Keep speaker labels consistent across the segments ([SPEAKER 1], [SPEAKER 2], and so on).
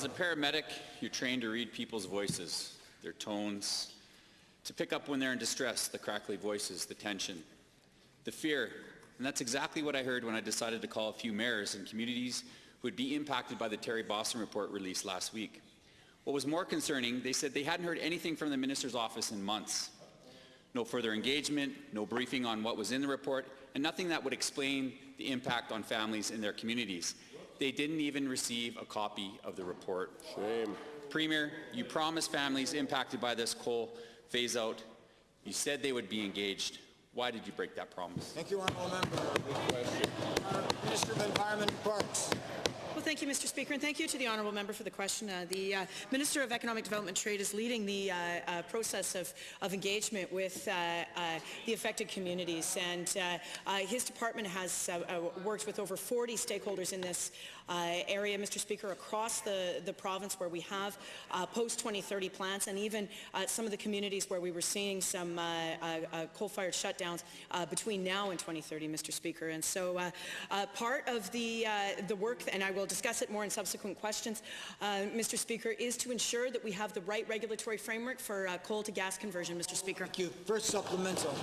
[SPEAKER 1] As a paramedic, you're trained to read people's voices, their tones, to pick up when they're in distress, the crackly voices, the tension, the fear. And that's exactly what I heard when I decided to call a few mayors and communities who would be impacted by the Terry Boston report released last week. What was more concerning, they said they hadn't heard anything from the minister's office in months. No further engagement, no briefing on what was in the report, and nothing that would explain the impact on families in their communities. They didn't even receive a copy of the report.
[SPEAKER 2] Shame.
[SPEAKER 1] Premier, you promised families impacted by this coal phase-out. You said they would be engaged. Why did you break that promise?
[SPEAKER 3] Thank you, Honourable Member. Minister of Environment and Parks.
[SPEAKER 4] Well, thank you, Mr. Speaker, and thank you to the Honourable Member for the question. The Minister of Economic Development and Trade is leading the process of engagement with the affected communities, and his department has worked with over 40 stakeholders in this area, Mr. Speaker, across the province where we have post-2030 plans, and even some of the communities where we were seeing some coal-fired shutdowns between now and 2030, Mr. Speaker. And so part of the work, and I will discuss it more in subsequent questions, Mr. Speaker, is to ensure that we have the right regulatory framework for coal to gas conversion, Mr. Speaker.
[SPEAKER 3] Thank you. First supplemental.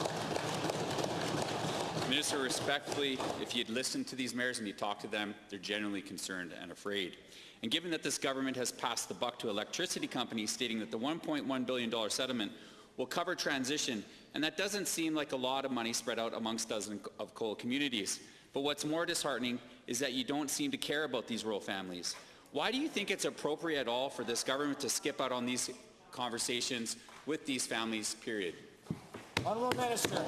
[SPEAKER 1] Minister, respectfully, if you'd listened to these mayors and you talked to them, they're genuinely concerned and afraid. And given that this government has passed the buck to electricity companies, stating that the $1.1 billion settlement will cover transition, and that doesn't seem like a lot of money spread out amongst dozens of coal communities. But what's more disheartening is that you don't seem to care about these rural families. Why do you think it's appropriate at all for this government to skip out on these conversations with these families, period?
[SPEAKER 3] Honourable Minister.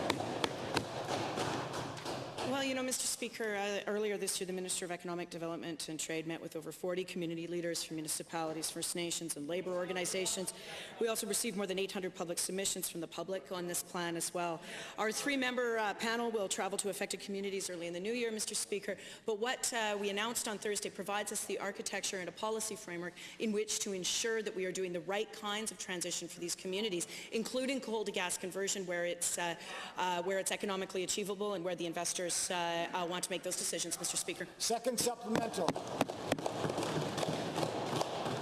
[SPEAKER 4] Well, you know, Mr. Speaker, earlier this year, the Minister of Economic Development and Trade met with over 40 community leaders from municipalities, First Nations, and labour organizations. We also received more than 800 public submissions from the public on this plan as well. Our three-member panel will travel to affected communities early in the new year, Mr. Speaker, but what we announced on Thursday provides us the architecture and a policy framework in which to ensure that we are doing the right kinds of transition for these communities, including coal to gas conversion where it's economically achievable and where the investors want to make those decisions, Mr. Speaker.
[SPEAKER 3] Second supplemental.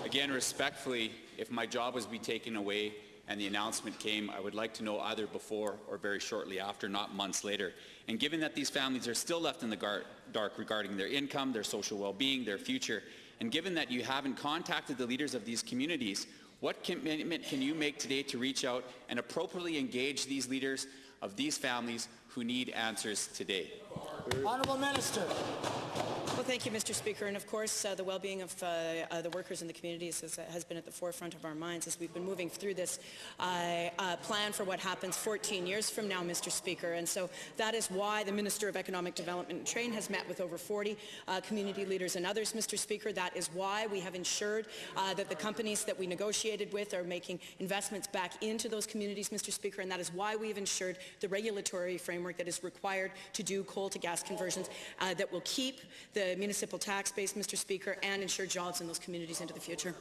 [SPEAKER 1] Again, respectfully, if my job was to be taken away and the announcement came, I would like to know either before or very shortly after, not months later. And given that these families are still left in the dark regarding their income, their social well-being, their future, and given that you haven't contacted the leaders of these communities, what commitment can you make today to reach out and appropriately engage these leaders of these families who need answers today?
[SPEAKER 3] Honourable Minister.
[SPEAKER 4] Well, thank you, Mr. Speaker. And of course, the well-being of the workers in the communities has been at the forefront of our minds as we've been moving through this plan for what happens 14 years from now, Mr. Speaker. And so that is why the Minister of Economic Development and Trade has met with over 40 community leaders and others, Mr. Speaker. That is why we have ensured that the companies that we negotiated with are making investments back into those communities, Mr. Speaker. And that is why we've ensured the regulatory framework that is required to do coal to gas conversions that will keep the municipal tax base, Mr. Speaker, and ensure jobs in those communities into the future.